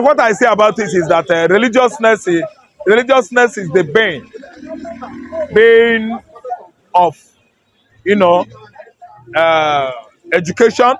What I say about it is that religiousness is the bane of, you know, uh, education,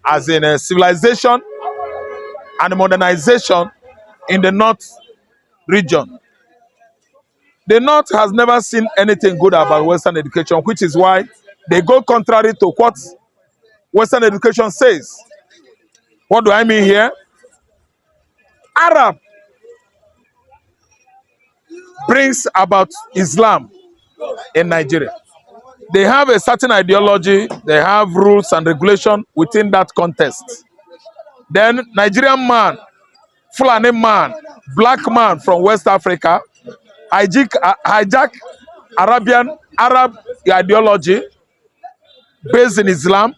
as in civilization and modernization in the North region. The North has never seen anything good about Western education, which is why they go contrary to what Western education says. What do I mean here? Arab brings about Islam in Nigeria. They have a certain ideology, they have rules and regulation within that context. Then Nigerian man, Fulani man, black man from West Africa hijack Arab ideology based in Islam,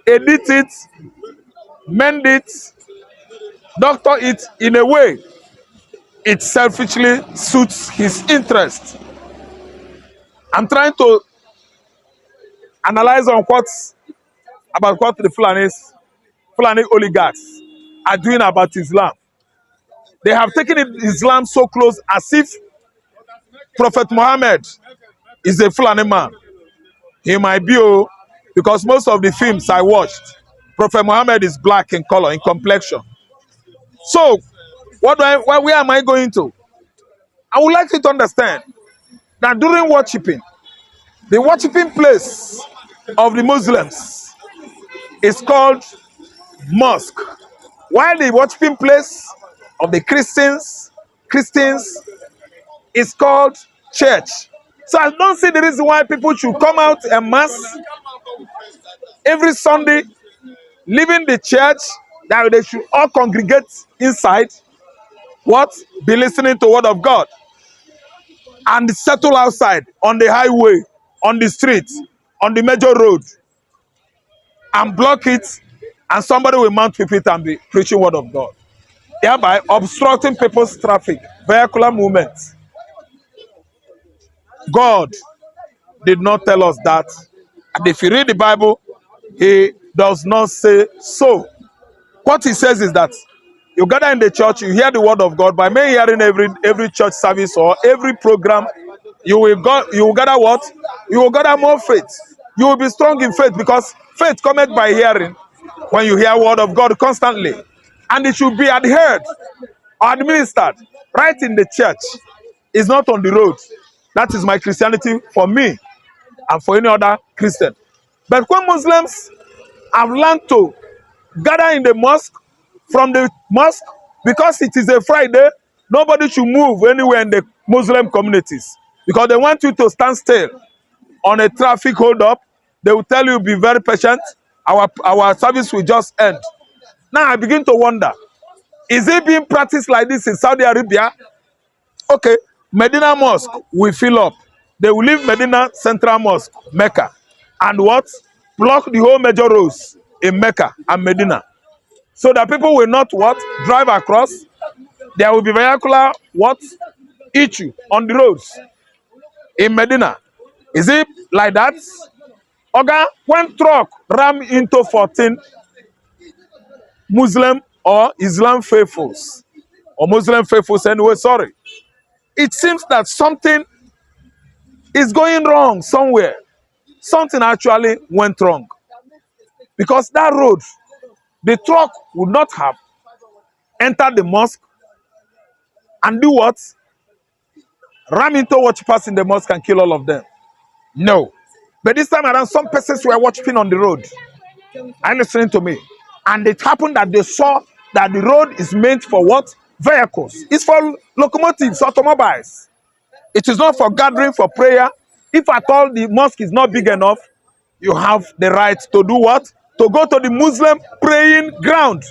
edit it, mend it, doctor it in a way it selfishly suits his interest. I'm trying to analyze on about what the Fulani oligarchs are doing about Islam. They have taken Islam so close as if Prophet Muhammad is a Fulani man. He might be, because most of the films I watched, Prophet Muhammad is black in color, in complexion. So, where am I going to? I would like you to understand that during worshiping, the worshiping place of the Muslims is called mosque, while the worshiping place of the Christians is called church. So I don't see the reason why people should come out en masse every Sunday, leaving the church, that they should all congregate inside, what? Be listening to word of God, and settle outside on the highway, on the street, on the major road, and block it, and somebody will mount pulpit and be preaching word of God, thereby obstructing people's traffic, vehicular movements. God did not tell us that. And if you read the Bible, he does not say so. What he says is that you gather in the church, you hear the word of God. By me hearing every church service or every program, you will gather what? You will gather more faith. You will be strong in faith, because faith cometh by hearing. When you hear word of God constantly, and it should be adhered or administered right in the church, is not on the road. That is my Christianity for me and for any other Christian. But when Muslims have learned to gather in the mosque, from the mosque, because it is a Friday, nobody should move anywhere in the Muslim communities, because they want you to stand still on a traffic hold up. They will tell you, be very patient, our service will just end. Now I begin to wonder, is it being practiced like this in Saudi Arabia? Okay, Medina Mosque will fill up. They will leave Medina Central Mosque, Mecca, and what? Block the whole major roads in Mecca and Medina, so that people will not what? Drive across. There will be vehicular what? Issue on the roads in Medina. Is it like that? Okay, when truck ram into 14 Muslim or Islam faithfuls, or Muslim faithfuls anyway, sorry, it seems that something is going wrong somewhere. Something actually went wrong, because that road, the truck would not have entered the mosque and do what? Ram into worshippers in the mosque and kill all of them. No. But this time around, some persons were worshiping on the road and listening to me. And it happened that they saw that the road is meant for what? Vehicles. It's for locomotives, automobiles. It is not for gathering, for prayer. If at all the mosque is not big enough, you have the right to do what? To go to the Muslim praying ground.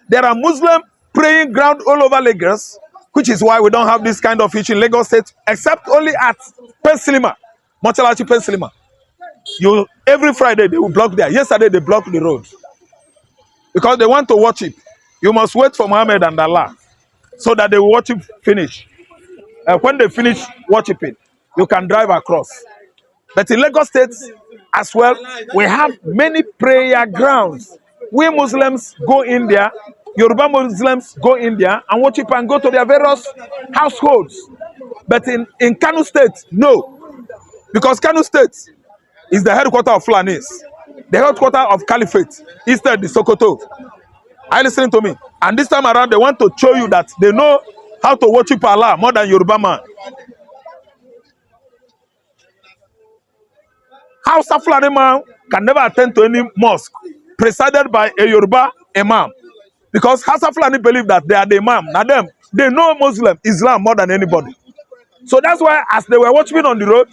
There are Muslim praying ground all over Lagos, which is why we don't have this kind of issue in Lagos State, except only at Pensilima, Mochalachi Pensilima. Every Friday they will block there. Yesterday they blocked the road, because they want to worship. You must wait for Muhammad and Allah, so that they will worship finish. When they finish worshiping, you can drive across. But in Lagos State as well, we have many prayer grounds. We Muslims go in there Yoruba Muslims go in there and worship and go to their various households. But in Kano State, no. Because Kano State is the headquarters of Fulanis. The headquarters of Caliphate. Instead, the Sokoto. Are you listening to me? And this time around, they want to show you that they know how to worship Allah more than Yoruba man. Hausa Fulani man can never attend to any mosque presided by a Yoruba imam. Because Hausa Fulani believe that they are the imam. Now them, they know Islam more than anybody. So that's why as they were watching on the road,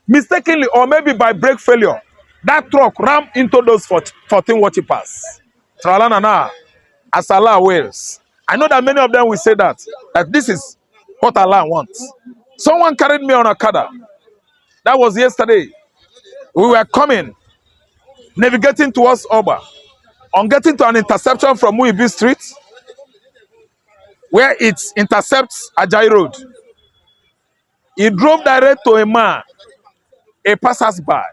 mistakenly or maybe by brake failure, that truck rammed into those 14 worshippers. Tralanana, as Allah wills. I know that many of them will say that this is what Allah wants. Someone carried me on a Okada. That was yesterday. We were coming, navigating towards Oba. On getting to an interception from Muibi Street, where it intercepts Ajayi Road, he drove direct to a man, a passers-by,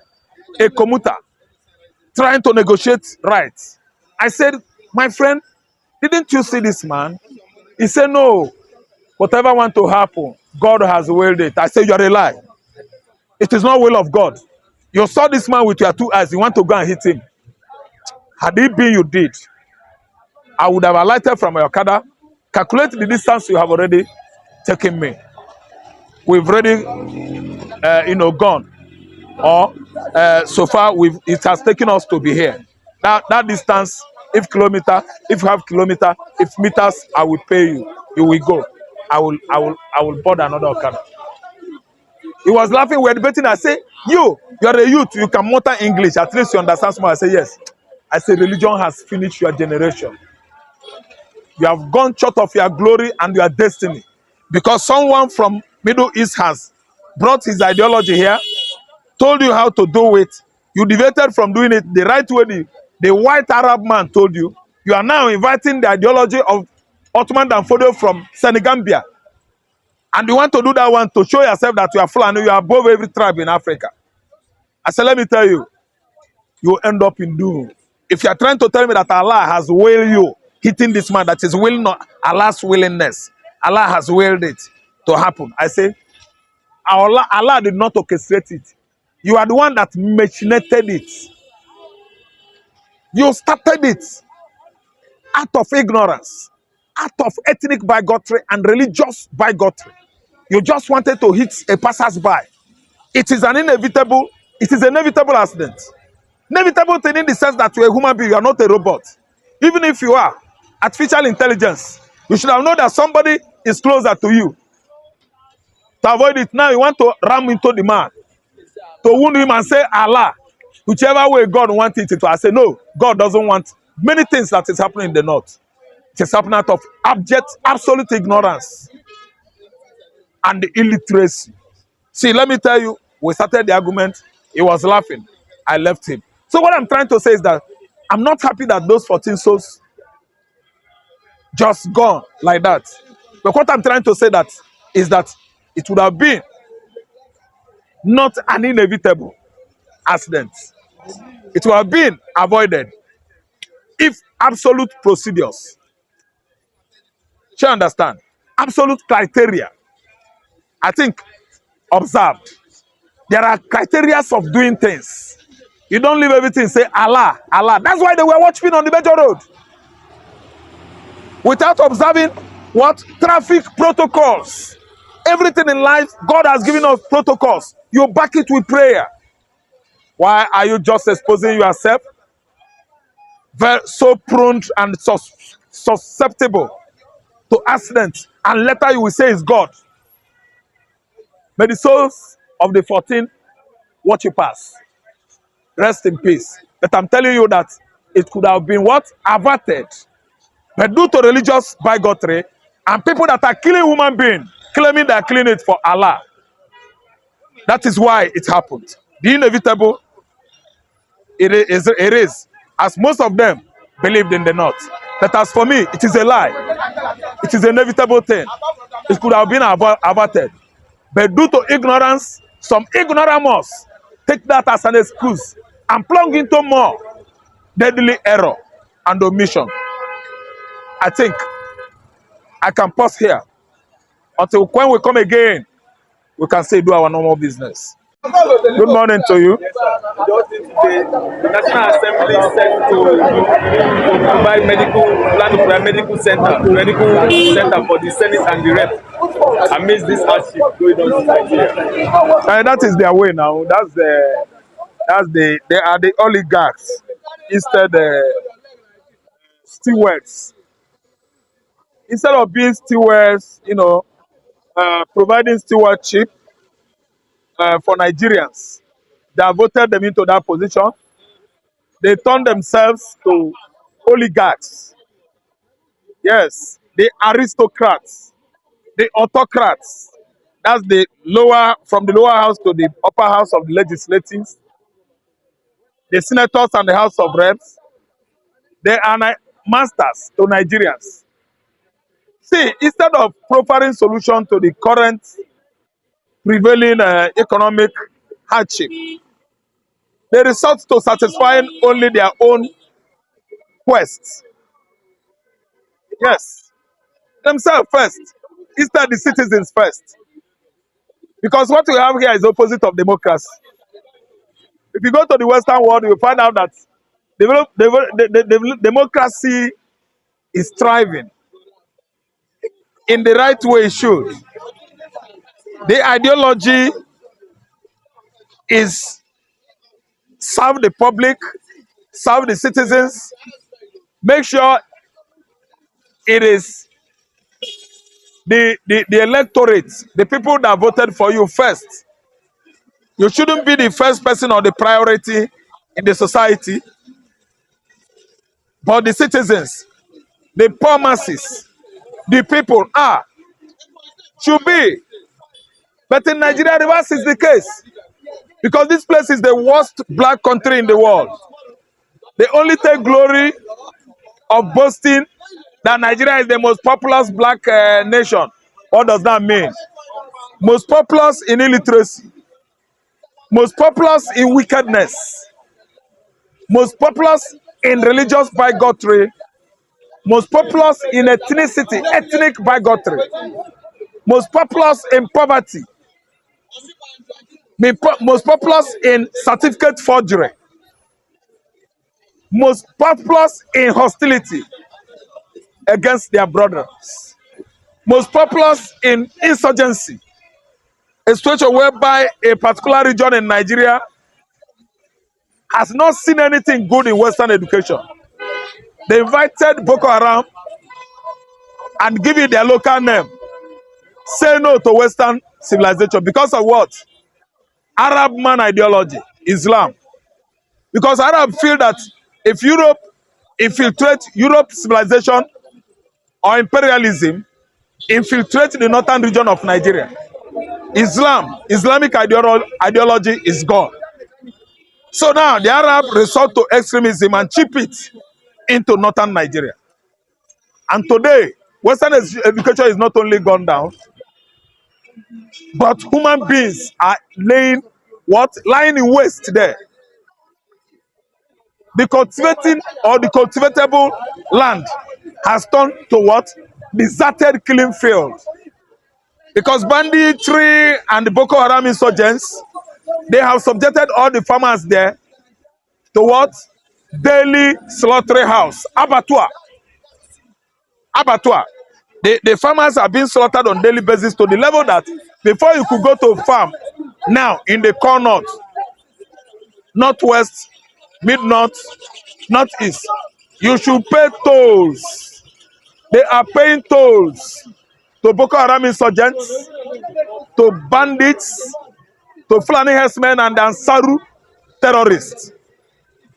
a commuter, trying to negotiate rights. I said, my friend, didn't you see this man? He said, no, whatever want to happen, God has willed it. I said, you're a lie. It is not will of God. You saw this man with your two eyes. You want to go and hit him. Had it been you did, I would have alighted from my Okada, calculate the distance you have already taken me. We've already, gone. Or so far, it has taken us to be here. That distance, if half kilometer, if meters, I will pay you. You will go. I will board another Okada. He was laughing. We were debating. I say, you're a youth. You can mutter English. At least you understand small. I say, yes. I say, religion has finished your generation. You have gone short of your glory and your destiny. Because someone from Middle East has brought his ideology here, told you how to do it. You deviated from doing it the right way the white Arab man told you. You are now inviting the ideology of Ottoman Danfodio from Senegambia. And you want to do that one to show yourself that you are Fulani, you are above every tribe in Africa. I said, let me tell you, you end up in doom. If you are trying to tell me that Allah has willed you hitting this man, that is will not Allah's willingness. Allah has willed it to happen. I say, Allah did not orchestrate it. You are the one that machinated it. You started it out of ignorance, out of ethnic bigotry and religious bigotry. You just wanted to hit a passers-by. It is an inevitable accident. Inevitable thing in the sense that you're a human being, you are not a robot. Even if you are artificial intelligence, you should have known that somebody is closer to you. To avoid it, now you want to ram into the man, to wound him and say, Allah, whichever way God wants it to. I say, no, God doesn't want many things that is happening in the north. It is happening out of absolute ignorance and illiteracy. See, let me tell you, we started the argument, he was laughing, I left him. So what I'm trying to say is that I'm not happy that those 14 souls just gone like that. But what I'm trying to say is that it would have been not an inevitable accident. It would have been avoided if absolute procedures, you understand, absolute criteria, I think, observed. There are criteria of doing things. You don't leave everything, say Allah, Allah. That's why they were watching on the major road. Without observing what? Traffic protocols. Everything in life, God has given us protocols. You back it with prayer. Why are you just exposing yourself? So prone and susceptible to accidents. And later you will say it's God. May the souls of the 14 worshippers rest in peace. But I'm telling you that it could have been what? Averted. But due to religious bigotry and people that are killing human beings, claiming they are killing it for Allah. That is why it happened. The inevitable, it is, as most of them believed in the north. But as for me, it is a lie. It is an inevitable thing. It could have been averted. But due to ignorance, some ignoramus take that as an excuse and plunge into more deadly error and omission. I think I can pause here until when we come again, we can say do our normal business. Good morning to you. Yes, sir. Just today, the National Assembly set to provide plan to provide medical center for the Senate and the rest amidst this hardship going on in Nigeria. That is their way now. They are the oligarchs instead stewards. Instead of being stewards, providing stewardship for Nigerians that voted them into that position, they turn themselves to oligarchs. Yes, the aristocrats, the autocrats. That's from the lower house to the upper house of the legislatives, the senators and the House of Reps. They are masters to Nigerians. See, instead of providing solution to the current prevailing economic hardship, they resort to satisfying only their own quests. Yes, themselves first, instead the citizens first. Because what we have here is opposite of democracy. If you go to the Western world, you find out that the democracy is thriving in the right way it should. The ideology is serve the public, serve the citizens, make sure it is the electorate, the people that voted for you first. You shouldn't be the first person or the priority in the society, but the citizens, the poor masses, the people should be. But in Nigeria, reverse is the case. Because this place is the worst black country in the world. They only take glory of boasting that Nigeria is the most populous black nation. What does that mean? Most populous in illiteracy, most populous in wickedness, most populous in religious bigotry, most populous in ethnicity, ethnic bigotry, most populous in poverty, most populous in certificate forgery, most populous in hostility against their brothers, most populous in insurgency, a situation whereby a particular region in Nigeria has not seen anything good in Western education. They invited Boko Haram and give it their local name. Say no to Western civilization because of what? Arab man ideology, Islam. Because Arab feel that if Europe infiltrate Europe's civilization or imperialism, infiltrate the northern region of Nigeria, Islamic ideology is gone. So now the Arab resort to extremism and chip it into northern Nigeria. And today, Western education is not only gone down, but human beings are lying in waste there. The cultivating or the cultivatable land has turned to what? Deserted killing fields. Because banditry and the Boko Haram insurgents, they have subjected all the farmers there to what? Daily slaughterhouse, abattoir. Abattoir. The farmers are being slaughtered on daily basis to the level that before you could go to a farm now in the core north, northwest, mid-north, northeast, you should pay tolls. They are paying tolls to Boko Haram insurgents, to bandits, to Fulani herdsmen and Ansaru terrorists.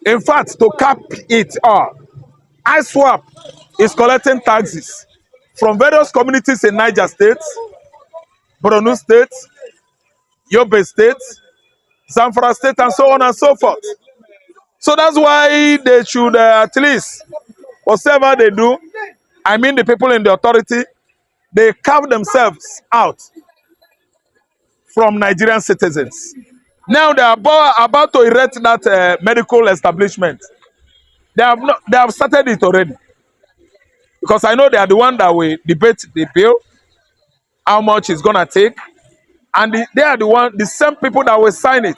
In fact, to cap it all, ISWAP is collecting taxes from various communities in Niger State, Borno State, Yobe State, Zamfara State, and so on and so forth. So that's why they should at least, whatever they do, I mean the people in the authority, they carve themselves out from Nigerian citizens. Now they are about to erect that medical establishment. They have started it already. because I know they are the one that will debate the bill, how much it's gonna take, and they are the same people that will sign it.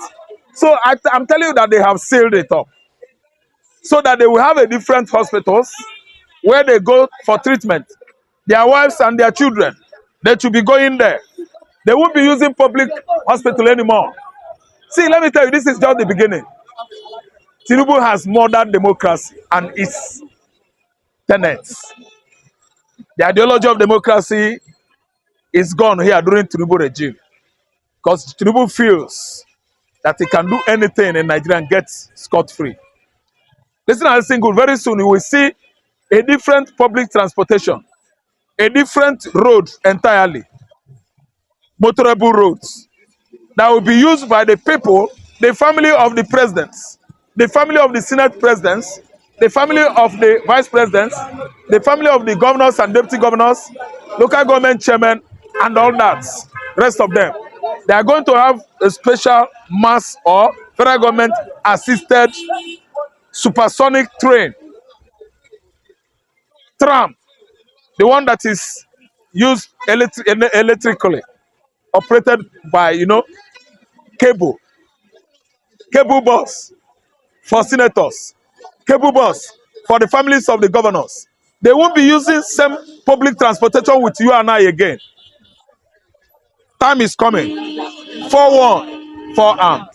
So I'm telling you that they have sealed it up, so that they will have a different hospitals where they go for treatment. Their wives and their children, they should be going there. They won't be using public hospital anymore. See, let me tell you, this is just the beginning. Tinubu has modern democracy and its tenets. The ideology of democracy is gone here during Tinubu regime, because Tinubu feels that he can do anything in Nigeria and get scot-free. Listen and listen good. Very soon you will see a different public transportation, a different road entirely, motorable roads that will be used by the people, the family of the presidents, the family of the Senate presidents, the family of the vice presidents, the family of the governors and deputy governors, local government chairmen, and all that. Rest of them. They are going to have a special mass or federal government assisted supersonic train, tram, the one that is used electrically, operated by, cable, cable bus for senators, cable bus for the families of the governors. They won't be using same public transportation with you and I again. Time is coming. 4-1, 4-armed.